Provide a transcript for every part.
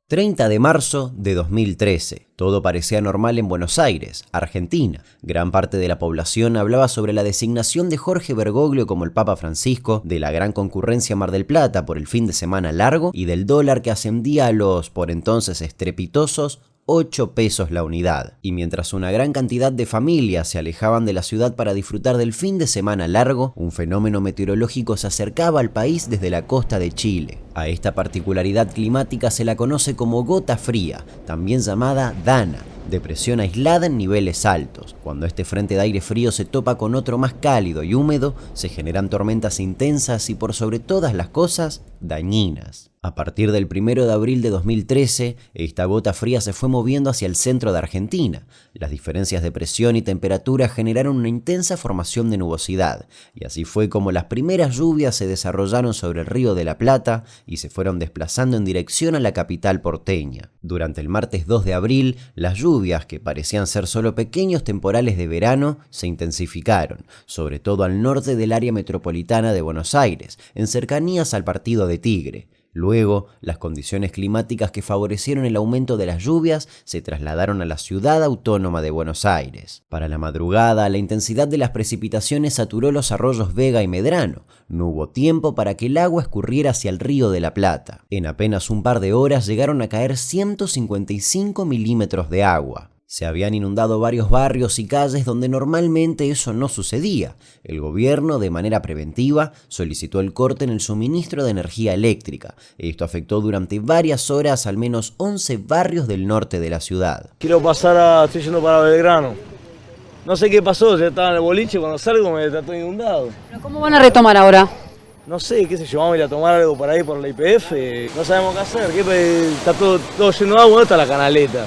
30 de marzo de 2013. Todo parecía normal en Buenos Aires, Argentina. Gran parte de la población hablaba sobre la designación de Jorge Bergoglio como el Papa Francisco, de la gran concurrencia en Mar del Plata por el fin de semana largo y del dólar que ascendía a los, por entonces estrepitosos, 8 pesos la unidad. Y mientras una gran cantidad de familias se alejaban de la ciudad para disfrutar del fin de semana largo, un fenómeno meteorológico se acercaba al país desde la costa de Chile. A esta particularidad climática se la conoce como gota fría, también llamada Dana, depresión aislada en niveles altos. Cuando este frente de aire frío se topa con otro más cálido y húmedo, se generan tormentas intensas y por sobre todas las cosas, dañinas. A partir del 1 de abril de 2013, esta gota fría se fue moviendo hacia el centro de Argentina. Las diferencias de presión y temperatura generaron una intensa formación de nubosidad, y así fue como las primeras lluvias se desarrollaron sobre el Río de la Plata y se fueron desplazando en dirección a la capital porteña. Durante el martes 2 de abril, las lluvias, que parecían ser solo pequeños temporales de verano, se intensificaron, sobre todo al norte del área metropolitana de Buenos Aires, en cercanías al partido de Tigre. Luego, las condiciones climáticas que favorecieron el aumento de las lluvias se trasladaron a la ciudad autónoma de Buenos Aires. Para la madrugada, la intensidad de las precipitaciones saturó los arroyos Vega y Medrano. No hubo tiempo para que el agua escurriera hacia el Río de la Plata. En apenas un par de horas llegaron a caer 155 milímetros de agua. Se habían inundado varios barrios y calles donde normalmente eso no sucedía. El gobierno, de manera preventiva, solicitó el corte en el suministro de energía eléctrica. Esto afectó durante varias horas al menos 11 barrios del norte de la ciudad. Estoy yendo para Belgrano. No sé qué pasó, ya estaba en el boliche, cuando salgo me está todo inundado. ¿Pero cómo van a retomar ahora? No sé, qué sé yo, vamos a ir a tomar algo por ahí por la YPF. No sabemos qué hacer, está todo lleno de agua, ¿dónde está la canaleta?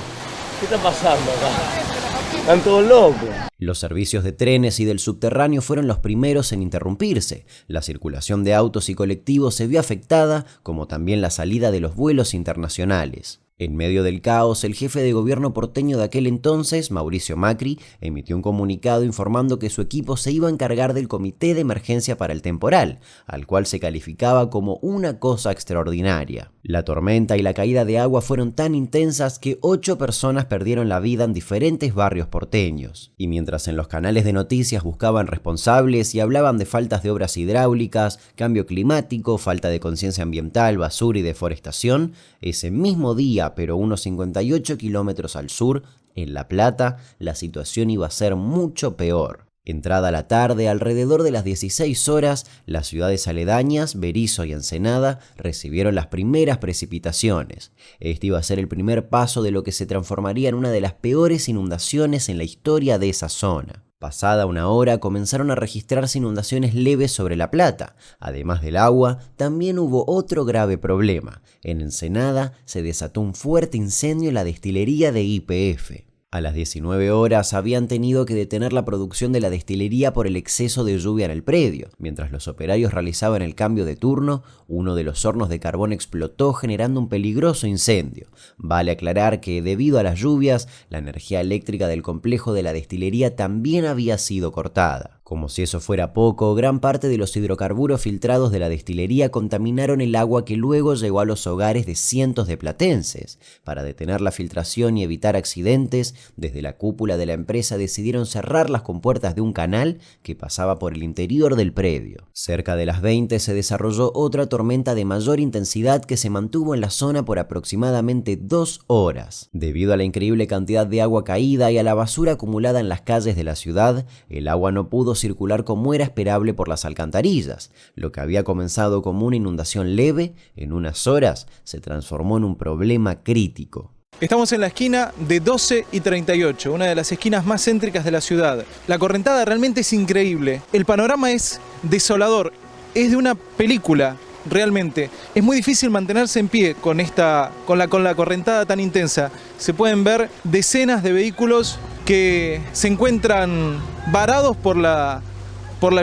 ¿Qué está pasando acá? Están todos locos. Los servicios de trenes y del subterráneo fueron los primeros en interrumpirse. La circulación de autos y colectivos se vio afectada, como también la salida de los vuelos internacionales. En medio del caos, el jefe de gobierno porteño de aquel entonces, Mauricio Macri, emitió un comunicado informando que su equipo se iba a encargar del comité de emergencia para el temporal, al cual se calificaba como una cosa extraordinaria. La tormenta y la caída de agua fueron tan intensas que 8 personas perdieron la vida en diferentes barrios porteños. Y mientras en los canales de noticias buscaban responsables y hablaban de faltas de obras hidráulicas, cambio climático, falta de conciencia ambiental, basura y deforestación, ese mismo día, pero unos 58 kilómetros al sur, en La Plata, la situación iba a ser mucho peor. Entrada la tarde, alrededor de las 16 horas, las ciudades aledañas, Berisso y Ensenada, recibieron las primeras precipitaciones. Este iba a ser el primer paso de lo que se transformaría en una de las peores inundaciones en la historia de esa zona. Pasada una hora comenzaron a registrarse inundaciones leves sobre La Plata. Además del agua, también hubo otro grave problema. En Ensenada se desató un fuerte incendio en la destilería de YPF. A las 19 horas habían tenido que detener la producción de la destilería por el exceso de lluvia en el predio. Mientras los operarios realizaban el cambio de turno, uno de los hornos de carbón explotó generando un peligroso incendio. Vale aclarar que debido a las lluvias, la energía eléctrica del complejo de la destilería también había sido cortada. Como si eso fuera poco, gran parte de los hidrocarburos filtrados de la destilería contaminaron el agua que luego llegó a los hogares de cientos de platenses. Para detener la filtración y evitar accidentes, desde la cúpula de la empresa decidieron cerrar las compuertas de un canal que pasaba por el interior del predio. Cerca de las 20 se desarrolló otra tormenta de mayor intensidad que se mantuvo en la zona por aproximadamente 2 horas. Debido a la increíble cantidad de agua caída y a la basura acumulada en las calles de la ciudad, el agua no pudo circular como era esperable por las alcantarillas. Lo que había comenzado como una inundación leve, en unas horas se transformó en un problema crítico. Estamos en la esquina de 12 y 38, una de las esquinas más céntricas de la ciudad. La correntada realmente es increíble. El panorama es desolador, es de una película. Realmente es muy difícil mantenerse en pie con la correntada tan intensa. Se pueden ver decenas de vehículos que se encuentran varados por la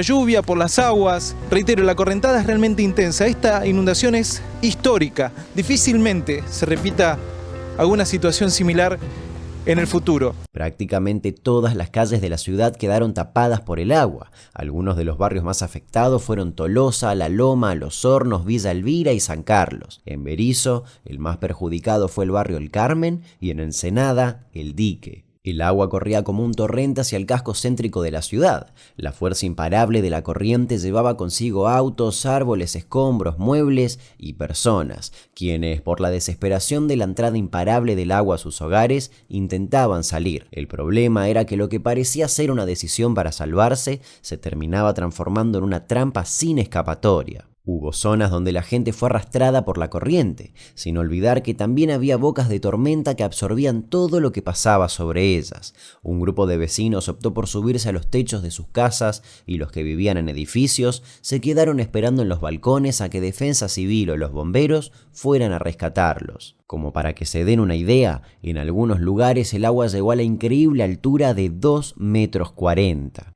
lluvia, por las aguas. Reitero, la correntada es realmente intensa. Esta inundación es histórica. Difícilmente se repita alguna situación similar en el futuro. Prácticamente todas las calles de la ciudad quedaron tapadas por el agua. Algunos de los barrios más afectados fueron Tolosa, La Loma, Los Hornos, Villa Elvira y San Carlos. En Berisso, el más perjudicado fue el barrio El Carmen y en Ensenada, El Dique. El agua corría como un torrente hacia el casco céntrico de la ciudad. La fuerza imparable de la corriente llevaba consigo autos, árboles, escombros, muebles y personas, quienes, por la desesperación de la entrada imparable del agua a sus hogares, intentaban salir. El problema era que lo que parecía ser una decisión para salvarse se terminaba transformando en una trampa sin escapatoria. Hubo zonas donde la gente fue arrastrada por la corriente, sin olvidar que también había bocas de tormenta que absorbían todo lo que pasaba sobre ellas. Un grupo de vecinos optó por subirse a los techos de sus casas y los que vivían en edificios se quedaron esperando en los balcones a que Defensa Civil o los bomberos fueran a rescatarlos. Como para que se den una idea, en algunos lugares el agua llegó a la increíble altura de 2,40 metros.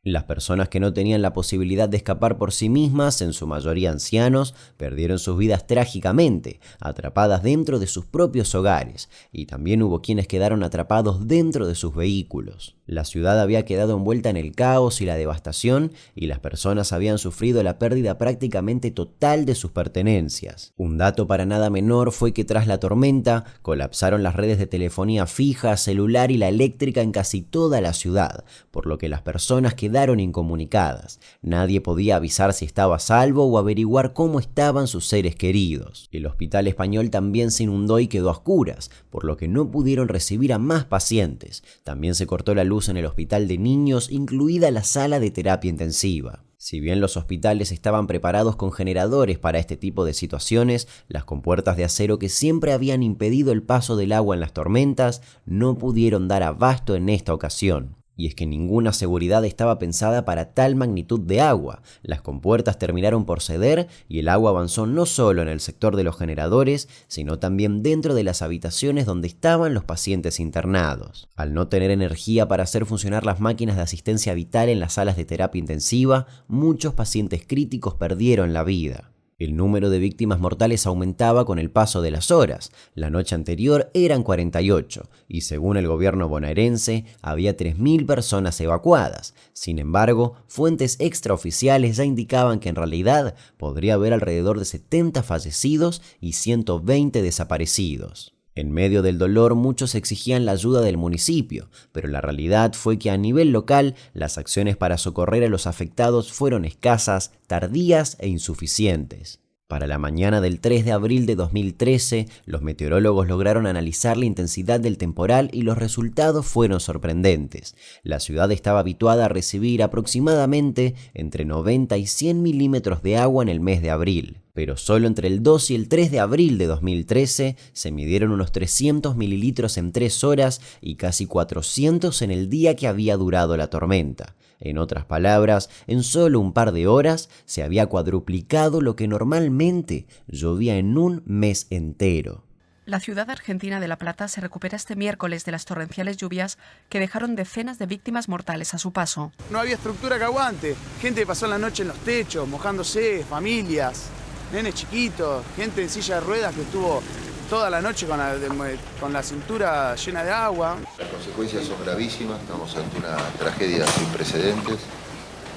Las personas que no tenían la posibilidad de escapar por sí mismas, en su mayoría ancianos, perdieron sus vidas trágicamente, atrapadas dentro de sus propios hogares, y también hubo quienes quedaron atrapados dentro de sus vehículos. La ciudad había quedado envuelta en el caos y la devastación, y las personas habían sufrido la pérdida prácticamente total de sus pertenencias. Un dato para nada menor fue que tras la tormenta colapsaron las redes de telefonía fija, celular y la eléctrica en casi toda la ciudad, por lo que las personas quedaron incomunicadas. Nadie podía avisar si estaba a salvo o averiguar cómo estaban sus seres queridos. El hospital español también se inundó y quedó a oscuras, por lo que no pudieron recibir a más pacientes. También se cortó la luz en el hospital de niños, incluida la sala de terapia intensiva. Si bien los hospitales estaban preparados con generadores para este tipo de situaciones, las compuertas de acero que siempre habían impedido el paso del agua en las tormentas no pudieron dar abasto en esta ocasión. Y es que ninguna seguridad estaba pensada para tal magnitud de agua. Las compuertas terminaron por ceder y el agua avanzó no solo en el sector de los generadores, sino también dentro de las habitaciones donde estaban los pacientes internados. Al no tener energía para hacer funcionar las máquinas de asistencia vital en las salas de terapia intensiva, muchos pacientes críticos perdieron la vida. El número de víctimas mortales aumentaba con el paso de las horas. La noche anterior eran 48 y según el gobierno bonaerense había 3.000 personas evacuadas. Sin embargo, fuentes extraoficiales ya indicaban que en realidad podría haber alrededor de 70 fallecidos y 120 desaparecidos. En medio del dolor, muchos exigían la ayuda del municipio, pero la realidad fue que a nivel local las acciones para socorrer a los afectados fueron escasas, tardías e insuficientes. Para la mañana del 3 de abril de 2013, los meteorólogos lograron analizar la intensidad del temporal y los resultados fueron sorprendentes. La ciudad estaba habituada a recibir aproximadamente entre 90 y 100 milímetros de agua en el mes de abril. Pero solo entre el 2 y el 3 de abril de 2013 se midieron unos 300 mililitros en 3 horas y casi 400 en el día que había durado la tormenta. En otras palabras, en solo un par de horas se había cuadruplicado lo que normalmente llovía en un mes entero. La ciudad argentina de La Plata se recupera este miércoles de las torrenciales lluvias que dejaron decenas de víctimas mortales a su paso. No había estructura que aguante. Gente pasó la noche en los techos, mojándose, familias, nenes chiquitos, gente en silla de ruedas que estuvo toda la noche con la cintura llena de agua. Las consecuencias son gravísimas, estamos ante una tragedia sin precedentes.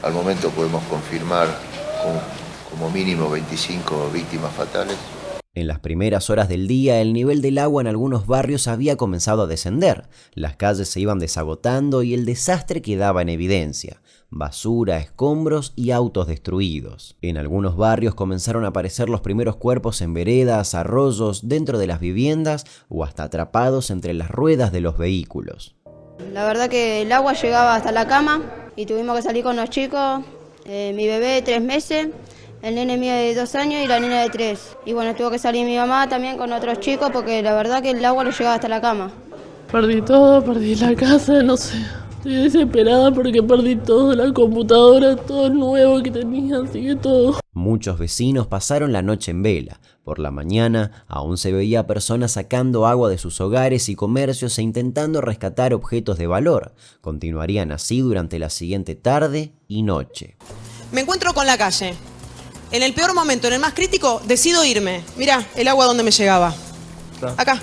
Al momento podemos confirmar como mínimo 25 víctimas fatales. En las primeras horas del día, el nivel del agua en algunos barrios había comenzado a descender. Las calles se iban desagotando y el desastre quedaba en evidencia. Basura, escombros y autos destruidos. En algunos barrios comenzaron a aparecer los primeros cuerpos en veredas, arroyos, dentro de las viviendas o hasta atrapados entre las ruedas de los vehículos. La verdad que el agua llegaba hasta la cama y tuvimos que salir con los chicos. Mi bebé de 3 meses. El nene mío de 2 años y la nena de 3. Y bueno, tuvo que salir mi mamá también con otros chicos porque la verdad que el agua no llegaba hasta la cama. Perdí todo, perdí la casa, no sé. Estoy desesperada porque perdí todo, la computadora, todo nuevo que tenía, así que todo. Muchos vecinos pasaron la noche en vela. Por la mañana aún se veía a personas sacando agua de sus hogares y comercios e intentando rescatar objetos de valor. Continuarían así durante la siguiente tarde y noche. Me encuentro con la calle. En el peor momento, en el más crítico, decido irme. Mirá, el agua donde me llegaba. Acá.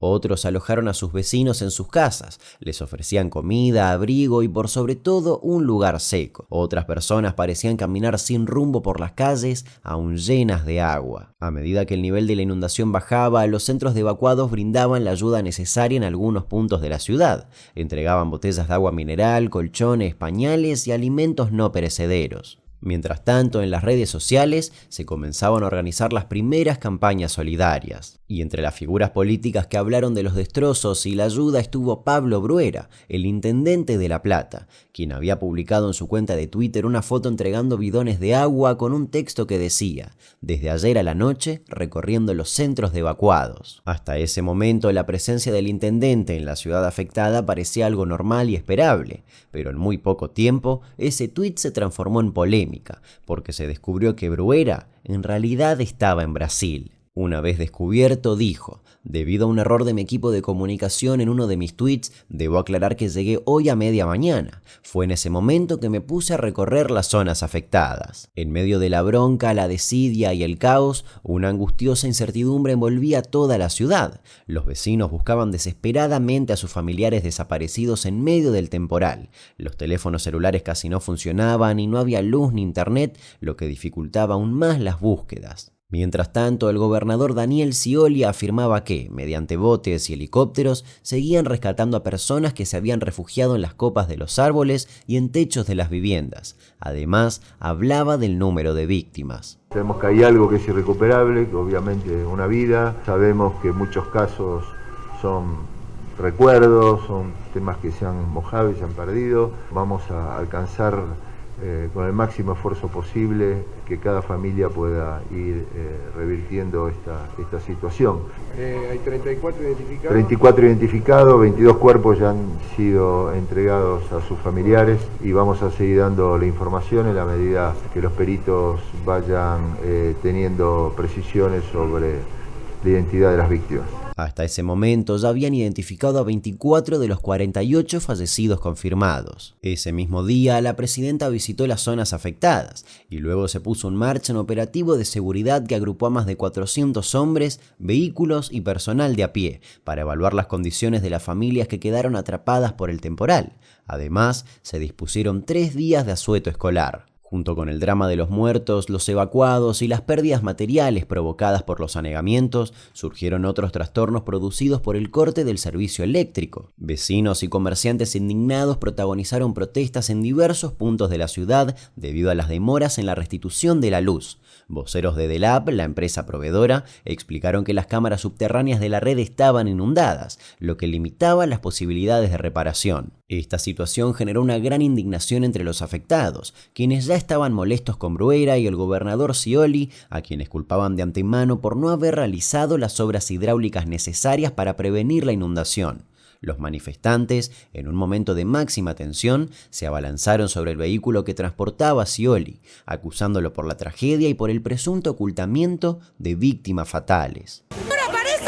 Otros alojaron a sus vecinos en sus casas, les ofrecían comida, abrigo y por sobre todo un lugar seco. Otras personas parecían caminar sin rumbo por las calles, aún llenas de agua. A medida que el nivel de la inundación bajaba, los centros de evacuados brindaban la ayuda necesaria en algunos puntos de la ciudad. Entregaban botellas de agua mineral, colchones, pañales y alimentos no perecederos. Mientras tanto, en las redes sociales se comenzaban a organizar las primeras campañas solidarias. Y entre las figuras políticas que hablaron de los destrozos y la ayuda estuvo Pablo Bruera, el intendente de La Plata, quien había publicado en su cuenta de Twitter una foto entregando bidones de agua con un texto que decía: desde ayer a la noche recorriendo los centros de evacuados. Hasta ese momento la presencia del intendente en la ciudad afectada parecía algo normal y esperable, pero en muy poco tiempo ese tuit se transformó en polémica, porque se descubrió que Bruera en realidad estaba en Brasil. Una vez descubierto, dijo: debido a un error de mi equipo de comunicación en uno de mis tweets, debo aclarar que llegué hoy a media mañana. Fue en ese momento que me puse a recorrer las zonas afectadas. En medio de la bronca, la desidia y el caos, una angustiosa incertidumbre envolvía toda la ciudad. Los vecinos buscaban desesperadamente a sus familiares desaparecidos en medio del temporal. Los teléfonos celulares casi no funcionaban y no había luz ni internet, lo que dificultaba aún más las búsquedas. Mientras tanto, el gobernador Daniel Scioli afirmaba que, mediante botes y helicópteros, seguían rescatando a personas que se habían refugiado en las copas de los árboles y en techos de las viviendas. Además, hablaba del número de víctimas. Sabemos que hay algo que es irrecuperable, que obviamente es una vida. Sabemos que en muchos casos son recuerdos, son temas que se han mojado y se han perdido. Vamos a alcanzar con el máximo esfuerzo posible que cada familia pueda ir revirtiendo esta situación. Hay 34 identificados. 34 identificados, 22 cuerpos ya han sido entregados a sus familiares y vamos a seguir dando la información en la medida que los peritos vayan teniendo precisiones sobre la identidad de las víctimas. Hasta ese momento ya habían identificado a 24 de los 48 fallecidos confirmados. Ese mismo día, la presidenta visitó las zonas afectadas y luego se puso en marcha un operativo de seguridad que agrupó a más de 400 hombres, vehículos y personal de a pie para evaluar las condiciones de las familias que quedaron atrapadas por el temporal. Además, se dispusieron 3 días de asueto escolar. Junto con el drama de los muertos, los evacuados y las pérdidas materiales provocadas por los anegamientos, surgieron otros trastornos producidos por el corte del servicio eléctrico. Vecinos y comerciantes indignados protagonizaron protestas en diversos puntos de la ciudad debido a las demoras en la restitución de la luz. Voceros de Delap, la empresa proveedora, explicaron que las cámaras subterráneas de la red estaban inundadas, lo que limitaba las posibilidades de reparación. Esta situación generó una gran indignación entre los afectados, quienes ya estaban molestos con Bruera y el gobernador Scioli, a quienes culpaban de antemano por no haber realizado las obras hidráulicas necesarias para prevenir la inundación. Los manifestantes, en un momento de máxima tensión, se abalanzaron sobre el vehículo que transportaba a Scioli, acusándolo por la tragedia y por el presunto ocultamiento de víctimas fatales. Ahora aparece,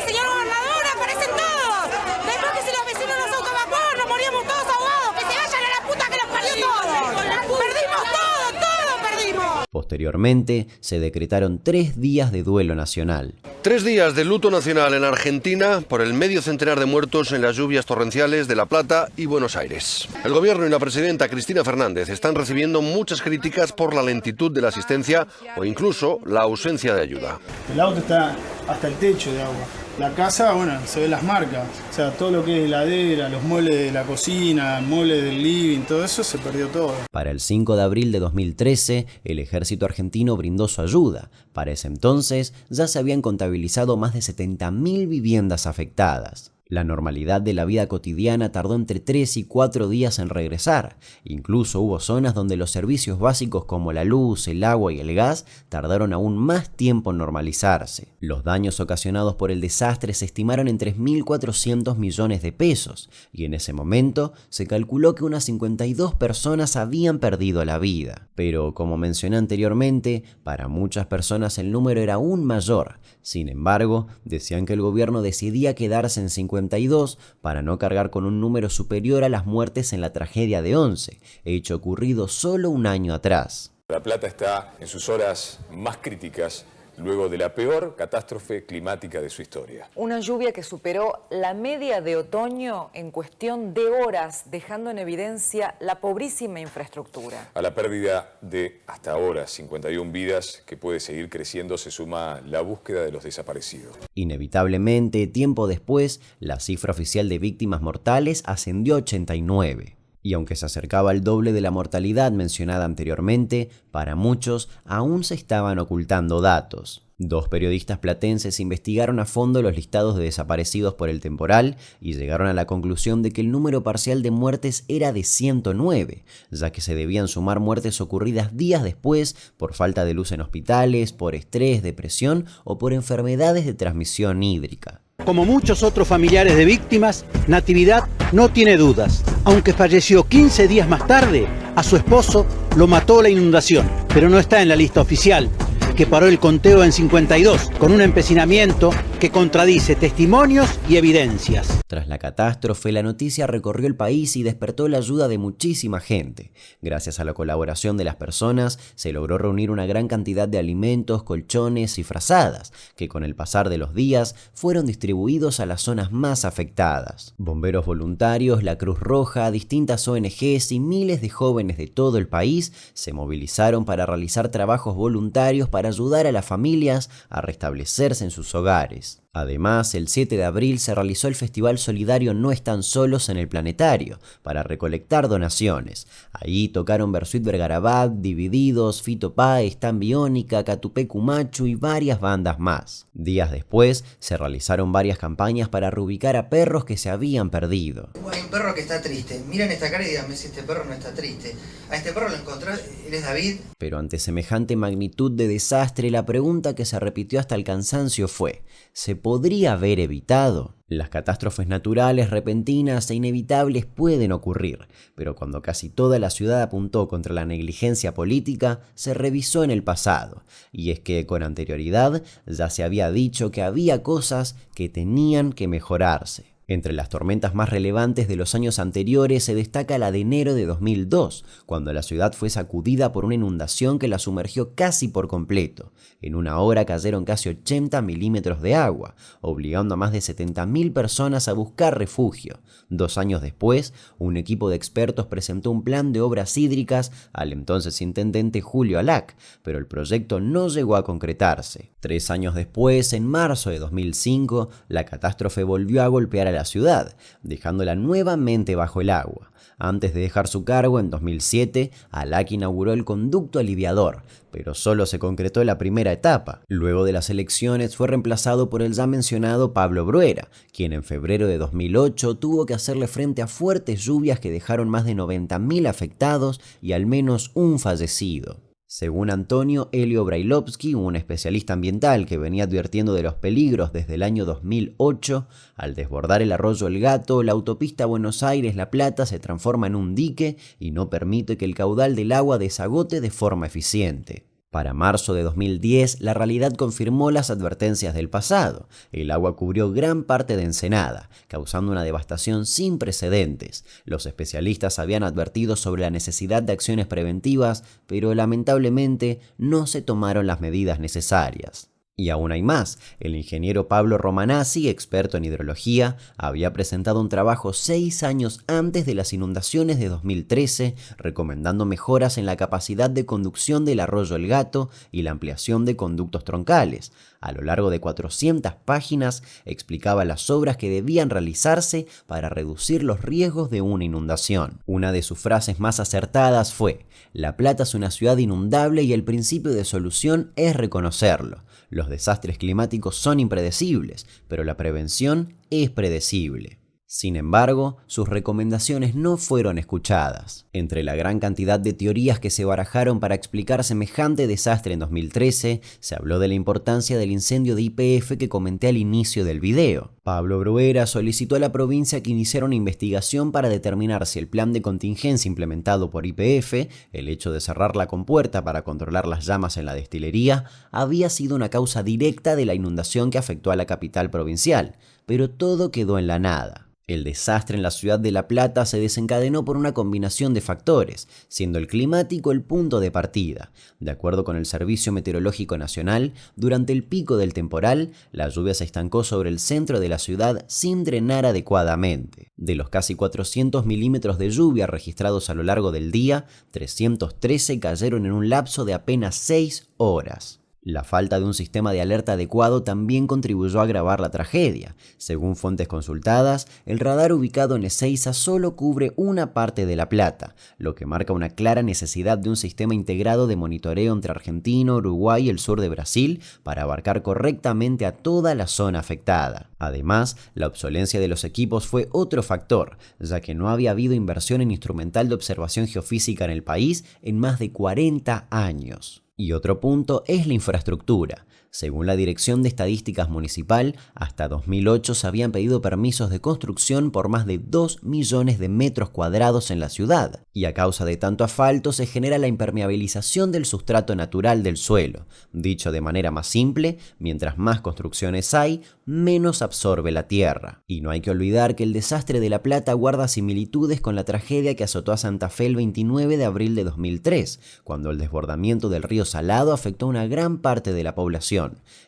señor gobernador, aparecen todos. Después que si los vecinos nos autoevacuaron, nos moríamos todos ahogados. Que se vayan a la puta que los parió todos. Perdimos todo perdimos. Posteriormente, se decretaron 3 días de duelo nacional. 3 días de luto nacional en Argentina por el medio centenar de muertos en las lluvias torrenciales de La Plata y Buenos Aires. El gobierno y la presidenta Cristina Fernández están recibiendo muchas críticas por la lentitud de la asistencia o incluso la ausencia de ayuda. El auto está hasta el techo de agua. La casa, bueno, se ven las marcas. O sea, todo lo que es heladera, los muebles de la cocina, el mueble del living, todo eso se perdió todo. Para el 5 de abril de 2013, el ejército argentino brindó su ayuda. Para ese entonces, ya se habían contabilizado más de 70.000 viviendas afectadas. La normalidad de la vida cotidiana tardó entre 3 y 4 días en regresar. Incluso hubo zonas donde los servicios básicos como la luz, el agua y el gas tardaron aún más tiempo en normalizarse. Los daños ocasionados por el desastre se estimaron en 3.400 millones de pesos y en ese momento se calculó que unas 52 personas habían perdido la vida. Pero, como mencioné anteriormente, para muchas personas el número era aún mayor. Sin embargo, decían que el gobierno decidía quedarse en 52 para no cargar con un número superior a las muertes en la tragedia de Once, hecho ocurrido solo un año atrás. La Plata está en sus horas más críticas luego de la peor catástrofe climática de su historia. Una lluvia que superó la media de otoño en cuestión de horas, dejando en evidencia la pobrísima infraestructura. A la pérdida de, hasta ahora, 51 vidas que puede seguir creciendo, se suma la búsqueda de los desaparecidos. Inevitablemente, tiempo después, la cifra oficial de víctimas mortales ascendió a 89. Y aunque se acercaba al doble de la mortalidad mencionada anteriormente, para muchos aún se estaban ocultando datos. 2 periodistas platenses investigaron a fondo los listados de desaparecidos por el temporal y llegaron a la conclusión de que el número parcial de muertes era de 109, ya que se debían sumar muertes ocurridas días después por falta de luz en hospitales, por estrés, depresión o por enfermedades de transmisión hídrica. Como muchos otros familiares de víctimas, Natividad no tiene dudas. Aunque falleció 15 días más tarde, a su esposo lo mató la inundación, pero no está en la lista oficial, que paró el conteo en 52, con un empecinamiento que contradice testimonios y evidencias. Tras la catástrofe, la noticia recorrió el país y despertó la ayuda de muchísima gente. Gracias a la colaboración de las personas, se logró reunir una gran cantidad de alimentos, colchones y frazadas, que con el pasar de los días fueron distribuidos a las zonas más afectadas. Bomberos voluntarios, la Cruz Roja, distintas ONGs y miles de jóvenes de todo el país se movilizaron para realizar trabajos voluntarios para ayudar a las familias a restablecerse en sus hogares. Además, el 7 de abril se realizó el Festival Solidario No Están Solos en el Planetario, para recolectar donaciones. Ahí tocaron Bersuit Vergarabat, Divididos, Fito Páez, Tan Biónica, Catupé Cumachu y varias bandas más. Días después, se realizaron varias campañas para reubicar a perros que se habían perdido. Hay un perro que está triste. Miren esta cara y díganme si este perro no está triste. A este perro lo encontré, él es David. Pero ante semejante magnitud de desastre, la pregunta que se repitió hasta el cansancio fue: ¿se podría haber evitado? Las catástrofes naturales, repentinas e inevitables pueden ocurrir, pero cuando casi toda la ciudad apuntó contra la negligencia política, se revisó en el pasado. Y es que con anterioridad ya se había dicho que había cosas que tenían que mejorarse. Entre las tormentas más relevantes de los años anteriores se destaca la de enero de 2002, cuando la ciudad fue sacudida por una inundación que la sumergió casi por completo. En una hora cayeron casi 80 milímetros de agua, obligando a más de 70.000 personas a buscar refugio. 2 años después, un equipo de expertos presentó un plan de obras hídricas al entonces intendente Julio Alac, pero el proyecto no llegó a concretarse. 3 años después, en marzo de 2005, la catástrofe volvió a golpear a la ciudad, dejándola nuevamente bajo el agua. Antes de dejar su cargo, en 2007, Alac inauguró el conducto aliviador, pero solo se concretó la primera etapa. Luego de las elecciones fue reemplazado por el ya mencionado Pablo Bruera, quien en febrero de 2008 tuvo que hacerle frente a fuertes lluvias que dejaron más de 90.000 afectados y al menos un fallecido. Según Antonio Helio Brailovsky, un especialista ambiental que venía advirtiendo de los peligros desde el año 2008, al desbordar el arroyo El Gato, la autopista Buenos Aires-La Plata se transforma en un dique y no permite que el caudal del agua desagote de forma eficiente. Para marzo de 2010, la realidad confirmó las advertencias del pasado. El agua cubrió gran parte de Ensenada, causando una devastación sin precedentes. Los especialistas habían advertido sobre la necesidad de acciones preventivas, pero lamentablemente no se tomaron las medidas necesarias. Y aún hay más. El ingeniero Pablo Romanazzi, experto en hidrología, había presentado un trabajo 6 años antes de las inundaciones de 2013, recomendando mejoras en la capacidad de conducción del arroyo El Gato y la ampliación de conductos troncales. A lo largo de 400 páginas explicaba las obras que debían realizarse para reducir los riesgos de una inundación. Una de sus frases más acertadas fue: "La Plata es una ciudad inundable y el principio de solución es reconocerlo. Los desastres climáticos son impredecibles, pero la prevención es predecible". Sin embargo, sus recomendaciones no fueron escuchadas. Entre la gran cantidad de teorías que se barajaron para explicar semejante desastre en 2013, se habló de la importancia del incendio de YPF que comenté al inicio del video. Pablo Bruera solicitó a la provincia que iniciara una investigación para determinar si el plan de contingencia implementado por YPF, el hecho de cerrar la compuerta para controlar las llamas en la destilería, había sido una causa directa de la inundación que afectó a la capital provincial, pero todo quedó en la nada. El desastre en la ciudad de La Plata se desencadenó por una combinación de factores, siendo el climático el punto de partida. De acuerdo con el Servicio Meteorológico Nacional, durante el pico del temporal, la lluvia se estancó sobre el centro de la ciudad sin drenar adecuadamente. De los casi 400 milímetros de lluvia registrados a lo largo del día, 313 cayeron en un lapso de apenas 6 horas. La falta de un sistema de alerta adecuado también contribuyó a agravar la tragedia. Según fuentes consultadas, el radar ubicado en Ezeiza solo cubre una parte de La Plata, lo que marca una clara necesidad de un sistema integrado de monitoreo entre Argentina, Uruguay y el sur de Brasil para abarcar correctamente a toda la zona afectada. Además, la obsolencia de los equipos fue otro factor, ya que no había habido inversión en instrumental de observación geofísica en el país en más de 40 años. Y otro punto es la infraestructura. Según la Dirección de Estadísticas Municipal, hasta 2008 se habían pedido permisos de construcción por más de 2 millones de metros cuadrados en la ciudad, y a causa de tanto asfalto se genera la impermeabilización del sustrato natural del suelo. Dicho de manera más simple, mientras más construcciones hay, menos absorbe la tierra. Y no hay que olvidar que el desastre de La Plata guarda similitudes con la tragedia que azotó a Santa Fe el 29 de abril de 2003, cuando el desbordamiento del río Salado afectó a una gran parte de la población.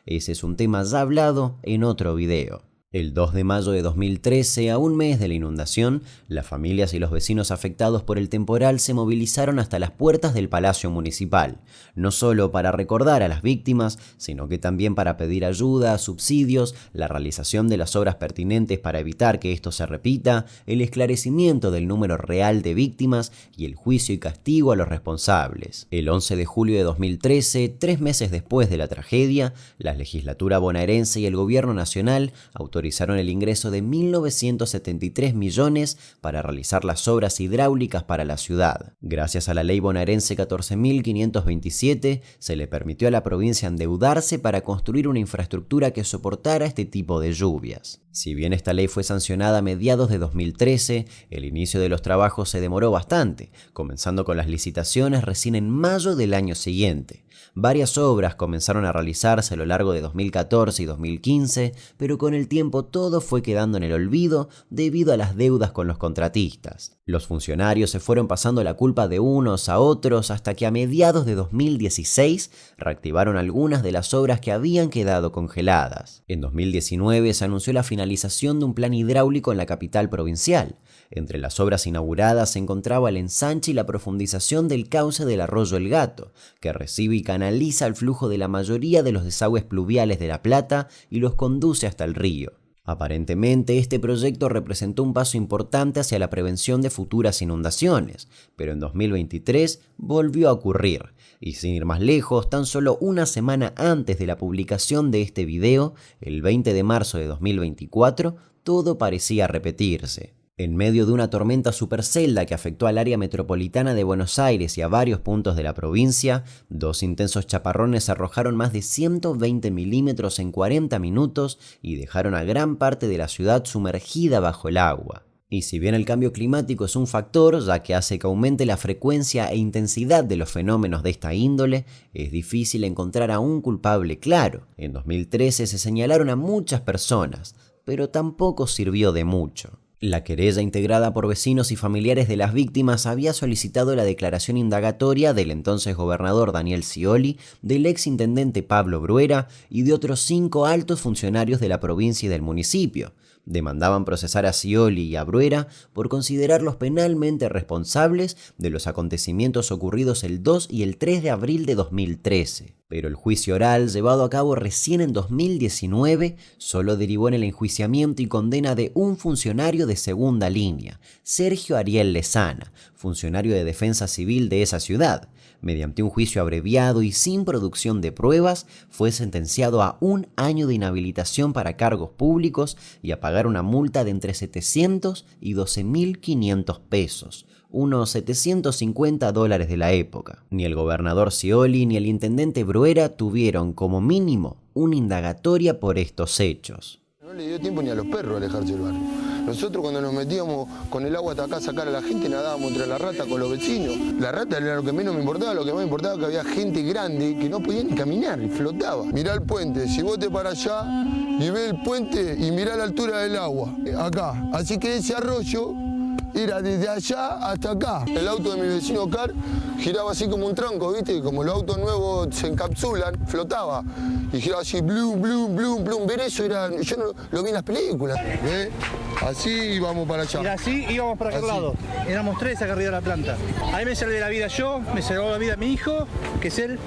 Ese es un tema ya hablado en otro video. El 2 de mayo de 2013, a un mes de la inundación, las familias y los vecinos afectados por el temporal se movilizaron hasta las puertas del Palacio Municipal, no solo para recordar a las víctimas, sino que también para pedir ayuda, subsidios, la realización de las obras pertinentes para evitar que esto se repita, el esclarecimiento del número real de víctimas y el juicio y castigo a los responsables. El 11 de julio de 2013, 3 meses después de la tragedia, la legislatura bonaerense y el gobierno nacional autorizaron el ingreso de 1.973 millones para realizar las obras hidráulicas para la ciudad. Gracias a la ley bonaerense 14.527, se le permitió a la provincia endeudarse para construir una infraestructura que soportara este tipo de lluvias. Si bien esta ley fue sancionada a mediados de 2013, el inicio de los trabajos se demoró bastante, comenzando con las licitaciones recién en mayo del año siguiente. Varias obras comenzaron a realizarse a lo largo de 2014 y 2015, pero con el tiempo todo fue quedando en el olvido debido a las deudas con los contratistas. Los funcionarios se fueron pasando la culpa de unos a otros hasta que a mediados de 2016 reactivaron algunas de las obras que habían quedado congeladas. En 2019 se anunció la finalización de un plan hidráulico en la capital provincial. Entre las obras inauguradas se encontraba el ensanche y la profundización del cauce del arroyo El Gato, que recibe y canaliza el flujo de la mayoría de los desagües pluviales de La Plata y los conduce hasta el río. Aparentemente, este proyecto representó un paso importante hacia la prevención de futuras inundaciones, pero en 2023 volvió a ocurrir, y sin ir más lejos, tan solo una semana antes de la publicación de este video, el 20 de marzo de 2024, todo parecía repetirse. En medio de una tormenta supercelda que afectó al área metropolitana de Buenos Aires y a varios puntos de la provincia, 2 intensos chaparrones arrojaron más de 120 milímetros en 40 minutos y dejaron a gran parte de la ciudad sumergida bajo el agua. Y si bien el cambio climático es un factor, ya que hace que aumente la frecuencia e intensidad de los fenómenos de esta índole, es difícil encontrar a un culpable claro. En 2013 se señalaron a muchas personas, pero tampoco sirvió de mucho. La querella integrada por vecinos y familiares de las víctimas había solicitado la declaración indagatoria del entonces gobernador Daniel Scioli, del ex intendente Pablo Bruera y de otros 5 altos funcionarios de la provincia y del municipio. Demandaban procesar a Scioli y a Bruera por considerarlos penalmente responsables de los acontecimientos ocurridos el 2 y el 3 de abril de 2013. Pero el juicio oral, llevado a cabo recién en 2019, solo derivó en el enjuiciamiento y condena de un funcionario de segunda línea, Sergio Ariel Lezana, funcionario de defensa civil de esa ciudad. Mediante un juicio abreviado y sin producción de pruebas, fue sentenciado a 1 año de inhabilitación para cargos públicos y a pagar una multa de entre 700 y 12.500 pesos, unos $750 de la época. Ni el gobernador Scioli ni el intendente Bruera tuvieron como mínimo una indagatoria por estos hechos. No le dio tiempo ni a los perros a alejarse del barrio. Nosotros cuando nos metíamos con el agua hasta acá a sacar a la gente, nadábamos entre la rata con los vecinos. La rata era lo que menos me importaba, lo que más me importaba que había gente grande que no podía ni caminar y flotaba. Mirá el puente, si vos te para allá, y ve el puente y mira la altura del agua, acá. Así que ese arroyo era desde allá hasta acá. El auto de mi vecino Car giraba así como un tronco, ¿viste? Como los autos nuevos se encapsulan, flotaba. Y giraba así, blum, blum, blum, blum. Ver eso era, yo no lo vi en las películas. ¿Ves? Así íbamos para allá. Y así íbamos para aquel lado. Éramos 3 acá arriba de la planta. Ahí me salvé la vida yo, me salvó la vida mi hijo, que es él,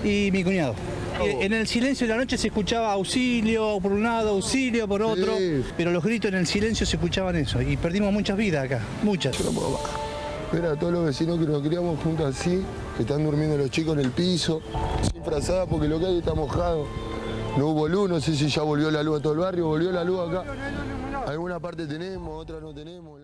y mi cuñado. En el silencio de la noche se escuchaba auxilio por un lado, auxilio por otro, pero los gritos en el silencio se escuchaban eso. Y perdimos muchas vidas acá, muchas. Ver a todos los vecinos que nos criamos juntos así, que están durmiendo los chicos en el piso, sin frazada porque lo que hay está mojado. No hubo luz, no sé si ya volvió la luz a todo el barrio, volvió la luz acá. Alguna parte tenemos, otra no tenemos.